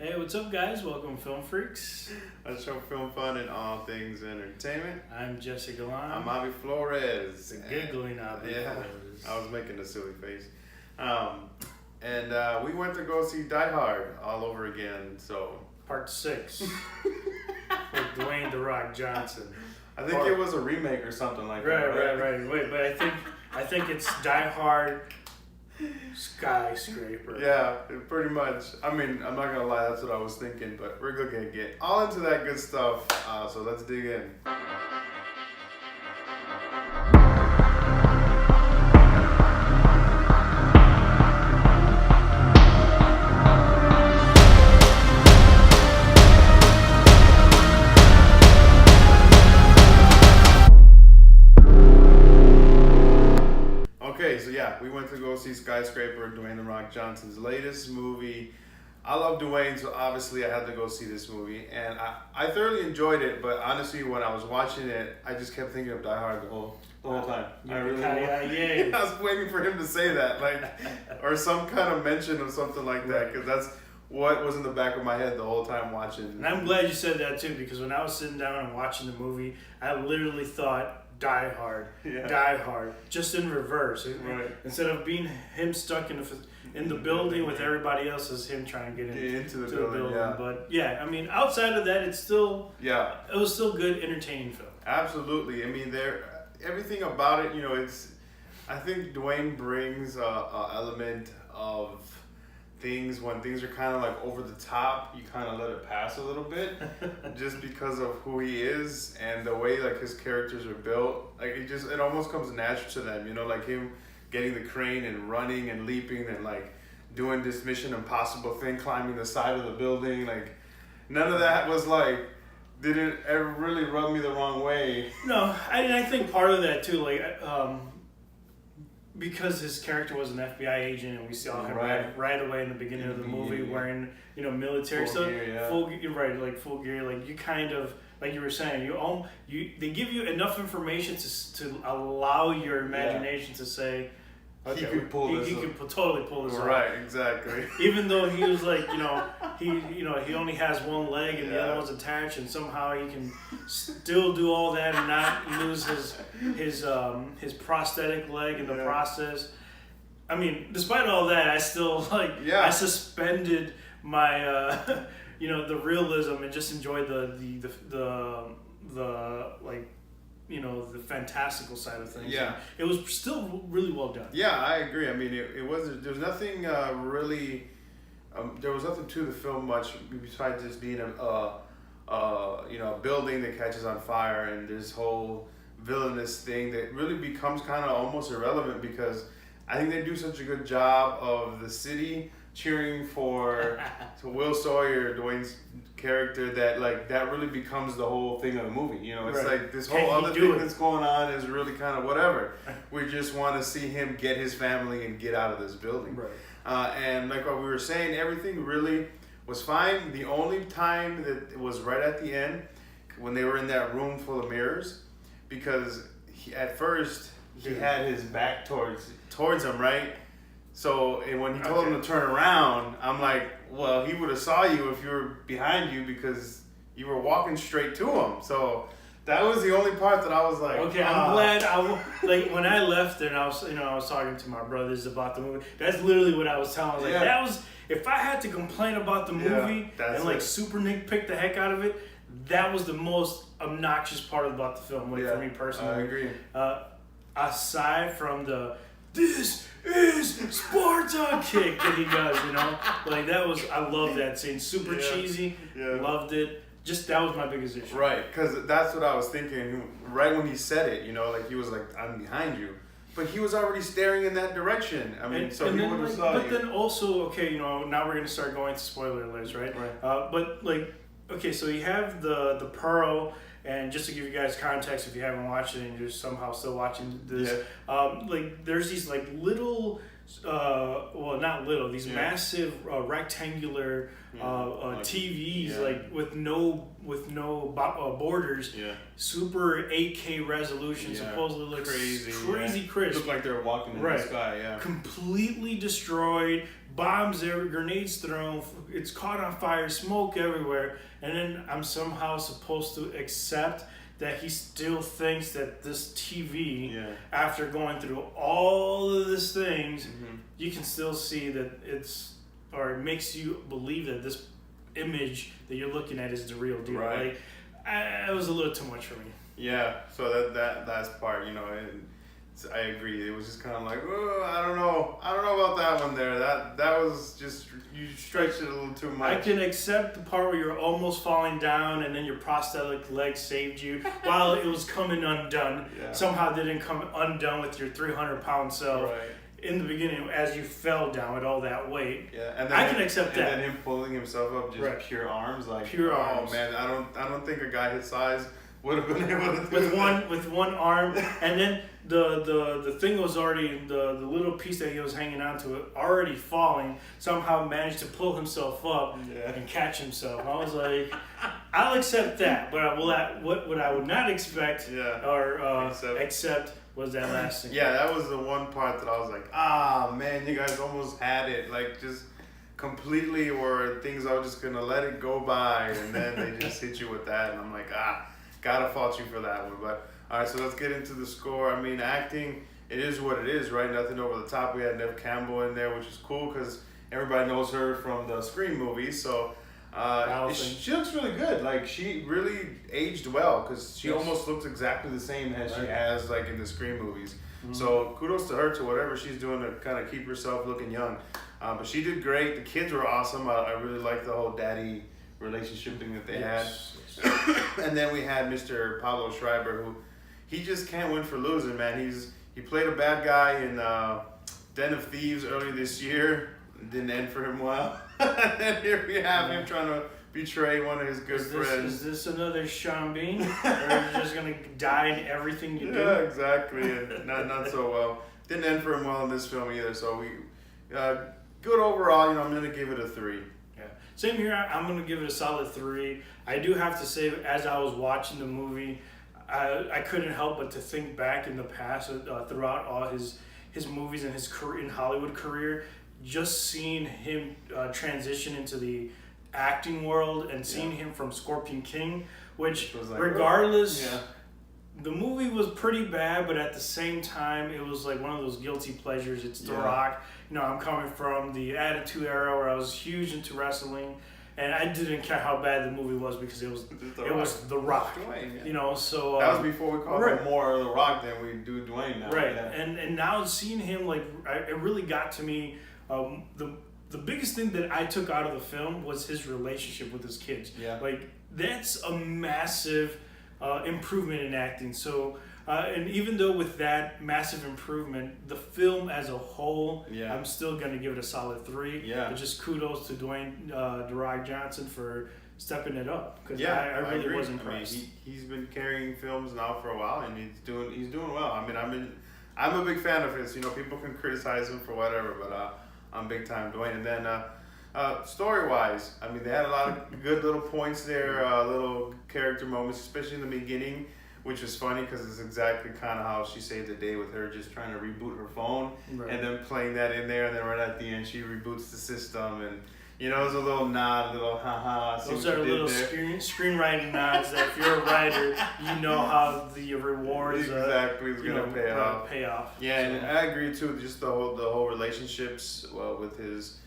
Hey, what's up, guys? Welcome, Film Freaks. Let's show film fun and all things entertainment. I'm Jesse Galan. I'm Avi Flores. The giggling Avi Flores. I was making a silly face. And we went to go see Die Hard all over again. So Part 6 with Dwayne "The Rock" Johnson. I think it was a remake or something like that. Right. Wait, but I think it's Die Hard Skyscraper. Yeah, pretty much. I mean, I'm not gonna lie, that's what I was thinking, but we're gonna get all into that good stuff. So let's dig in. Okay, so yeah, we went to go see Skyscraper, Dwayne "The Rock" Johnson's latest movie. I love Dwayne, so obviously I had to go see this movie, and I thoroughly enjoyed it. But honestly, when I was watching it, I just kept thinking of Die Hard the whole time. I was waiting for him to say that, or some kind of mention of something like that, because that's what was in the back of my head the whole time watching. And I'm glad you said that too, because when I was sitting down and watching the movie, I literally thought Die Hard, just in reverse. Right. Instead of being him stuck in the building with everybody else, is him trying to get into the building. Yeah. But yeah, I mean, outside of that, it was still good, entertaining film. Absolutely. I mean, everything about it, I think Dwayne brings a element of things when things are kind of like over the top, you kind of let it pass a little bit just because of who he is and the way like his characters are built. Like it almost comes natural to them, like him getting the crane and running and leaping and like doing this Mission Impossible thing, climbing the side of the building. Like none of that was like, didn't ever really rub me the wrong way. No, I think part of that too, because his character was an FBI agent, and we saw him right away in the beginning of the movie wearing military stuff, full gear. Like you kind of, like you were saying, they give you enough information to allow your imagination to say, okay, he could totally pull this off. Right, exactly. Even though he was like, he only has one leg and the other one's attached, and somehow he can still do all that and not lose his prosthetic leg in the process. I mean, despite all that, I still I suspended my the realism and just enjoyed the fantastical side of things. Yeah. It was still really well done. Yeah, I agree. I mean, there's nothing really, there was nothing to the film much besides just being a building that catches on fire and this whole villainous thing that really becomes kind of almost irrelevant because I think they do such a good job of the city cheering for Will Sawyer, Dwayne's character, that really becomes the whole thing of the movie. It's like this whole other thing that's going on is really kind of whatever. We just want to see him get his family and get out of this building. Right. And like what we were saying, everything really was fine. The only time that it was right at the end when they were in that room full of mirrors, because at first he had his back towards him, right? So and when he told him to turn around, I'm like, well, he would have saw you if you were behind you because you were walking straight to him. So that was the only part that I was like, okay, I'm glad. When I left there and I was talking to my brothers about the movie. That's literally what I was telling. I was like, that was, if I had to complain about the movie and super nitpick the heck out of it, that was the most obnoxious part about the film, for me personally. I agree. Aside from this is Sparta kick that he does, that was, I love that scene. Super cheesy. Yeah. Loved it. Just that was my biggest issue. Right, because that's what I was thinking. Right when he said it, he was like, "I'm behind you," but he was already staring in that direction. I mean, so he would have saw you. But then also, now we're gonna start going to spoiler alerts, right? Right. So you have the Pearl. And just to give you guys context, if you haven't watched it and you're somehow still watching this, there's these little, not little, these massive rectangular TVs with no borders, super 8K resolution, supposedly looks crazy crisp. Look like they're walking in the sky, completely destroyed, bombs there, grenades thrown, it's caught on fire, smoke everywhere, and then I'm somehow supposed to accept that he still thinks that this TV, after going through all of these things, you can still see that it makes you believe that this image that you're looking at is the real deal. Right. Like, it was a little too much for me. Yeah, so that last part, you know, I agree. It was just kind of like, oh, I don't know about that one there. That was just, you stretched it a little too much. I can accept the part where you're almost falling down and then your prosthetic leg saved you while it was coming undone. Somehow didn't come undone with your 300-pound self. Right. In the beginning, as you fell down with all that weight, and then I can accept that. And then him pulling himself up, just pure arms, like pure arms. Oh man, I don't think a guy his size would have been able to do with one arm, and then the thing was already the little piece that he was hanging on to it already falling. Somehow managed to pull himself up and catch himself. I was like, I'll accept that, but what I would not expect or accept was that last thing. Yeah, that was the one part that I was like, man, you guys almost had it, like just completely, or things I was just gonna let it go by, and then they just hit you with that, and I'm like, gotta fault you for that one. But all right, so let's get into the score. I mean, acting, it is what it is, right? Nothing over the top. We had Neve Campbell in there, which is cool because everybody knows her from the Scream movies, so. She looks really good. Like, she really aged well because she almost looks exactly the same as she has like in the Scream movies. So kudos to her, to whatever she's doing to kind of keep herself looking young. But she did great. The kids were awesome. I really liked the whole daddy relationship thing that they had. And then we had Mr. Pablo Schreiber, who he just can't win for losing, man. He played a bad guy in Den of Thieves earlier this year. Didn't end for him well. And then here we have him trying to betray one of his good friends. Is this another Sean Bean? Or are you just going to die in everything you do? Yeah, exactly. And not so well. Didn't end for him well in this film either. So we good overall. You know, I'm going to give it a 3. Yeah. Same here. I'm going to give it a solid 3. I do have to say, as I was watching the movie, I couldn't help but to think back in the past throughout all his movies and his career in Hollywood career. Just seeing him transition into the acting world and seeing him from Scorpion King, which like, regardless, the movie was pretty bad, but at the same time, it was like one of those guilty pleasures. It's The Rock. You know, I'm coming from the Attitude Era where I was huge into wrestling, and I didn't care how bad the movie was because it was The Rock. Dwayne, you know, so that was before we called him more The Rock than we do Dwayne now. Right, and now seeing him, like, it really got to me. The biggest thing that I took out of the film was his relationship with his kids. Yeah. Like, that's a massive improvement in acting. So, and even though with that massive improvement, the film as a whole, I'm still going to give it a solid 3. Yeah. But just kudos to Dwayne The Rock Johnson for stepping it up. Because I really was impressed. I mean, he's been carrying films now for a while, and he's doing well. I mean, I'm a big fan of his. You know, people can criticize him for whatever, but I'm big time Dwayne. And then story-wise, I mean, they had a lot of good little points there, little character moments, especially in the beginning, which was funny because it's exactly kind of how she saved the day with her just trying to reboot her phone and then playing that in there, and then right at the end she reboots the system, and you know, it was a little nod, a little haha. Those are little screenwriting nods that if you're a writer, you know how the rewards exactly is going to pay off. Yeah, so. And I agree too. Just the whole relationships with his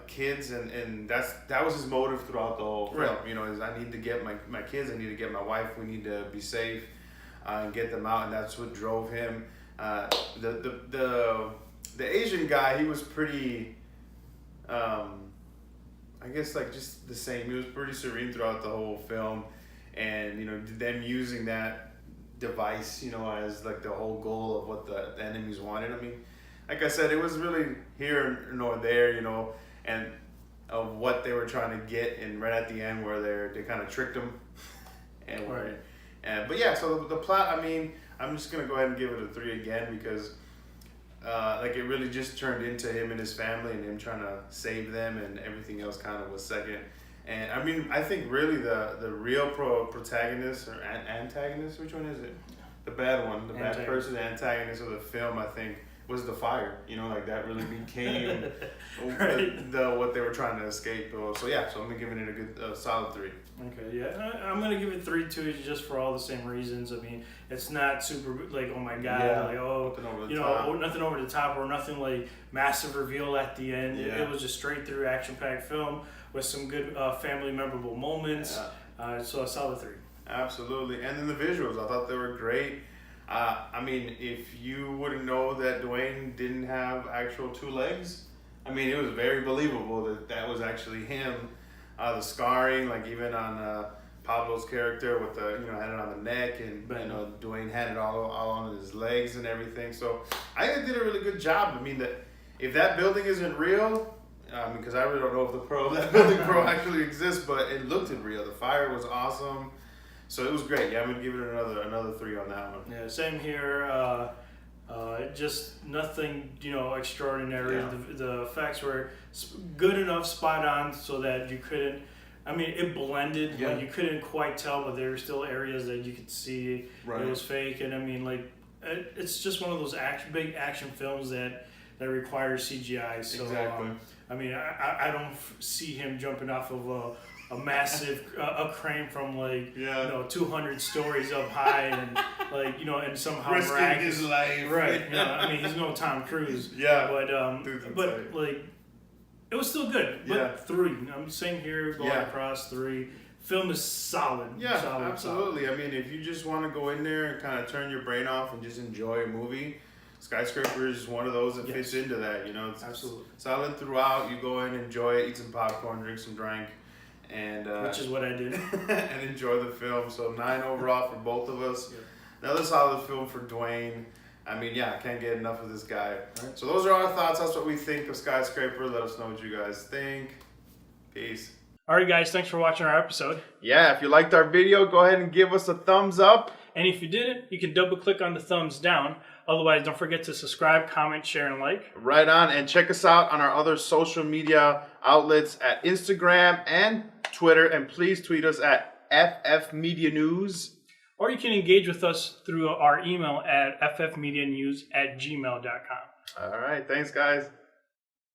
kids, and that was his motive throughout the whole film. You know, is I need to get my kids, I need to get my wife, we need to be safe and get them out, and that's what drove him. The Asian guy, he was pretty. I guess like just the same. He was pretty serene throughout the whole film, and you know, them using that device, you know, as like the whole goal of what the enemies wanted. I mean, like I said, it was really here nor there, you know, and of what they were trying to get, and right at the end where they kind of tricked them, but yeah. So the plot. I mean, I'm just gonna go ahead and give it a 3 again because. Like it really just turned into him and his family and him trying to save them, and everything else kind of was second. And I mean, I think really the real protagonist or antagonist, which one is it? The bad one, the bad person, the antagonist of the film, I think was the fire. You know, like that really became Right. what they were trying to escape. So yeah, so I'm giving it a good solid 3. Okay, yeah, I'm gonna give it 3 too, just for all the same reasons. I mean, it's not super like, oh my god, Yeah, like, oh, nothing over the you top. know, nothing over the top, or nothing like massive reveal at the end. Yeah. It was just straight through action-packed film with some good family memorable moments. Yeah. So a solid 3. Absolutely, and then the visuals, I thought they were great. I mean, if you wouldn't know that Dwayne didn't have actual 2 legs, I mean, it was very believable that that was actually him. The scarring, like even on Pablo's character with the, had it on the neck, and Dwayne had it all on his legs and everything. So I think they did a really good job. I mean, that if that building isn't real, because I really don't know if that building pro actually exists, but it looked real. The fire was awesome. So it was great. Yeah, I'm gonna give it another 3 on that one. Yeah, same here. Just nothing, extraordinary. Yeah. The effects were good enough, spot on, so that you couldn't. I mean, it blended. Yeah. Like, you couldn't quite tell, but there were still areas that you could see Right. it was fake. And I mean, like, it's just one of those big action films that requires CGI. So, Exactly. I mean, I don't see him jumping off of a massive a crane from 200 stories up high, and and somehow Risking his life. Right. I mean, he's no Tom Cruise. Yeah. But it was still good. But Yeah. 3. I'm same here, going across 3. Film is solid. Yeah, solid, absolutely. Solid. I mean, if you just want to go in there and kind of turn your brain off and just enjoy a movie, Skyscraper is one of those that fits into that. It's Absolutely. solid throughout. You go in, enjoy it, eat some popcorn, drink some drink, and which is what I did. and enjoy the film. So 9 overall for both of us. Yeah. Another solid film for Dwayne. I mean, I can't get enough of this guy. Right. So those are our thoughts. That's what we think of Skyscraper. Let us know what you guys think. Peace. All right, guys. Thanks for watching our episode. Yeah, if you liked our video, go ahead and give us a thumbs up. And if you didn't, you can double click on the thumbs down. Otherwise, don't forget to subscribe, comment, share, and like. Right on. And check us out on our other social media outlets at Instagram and Twitter. And please tweet us at FF Media News. Or you can engage with us through our email at ffmedianews@gmail.com. All right. Thanks, guys.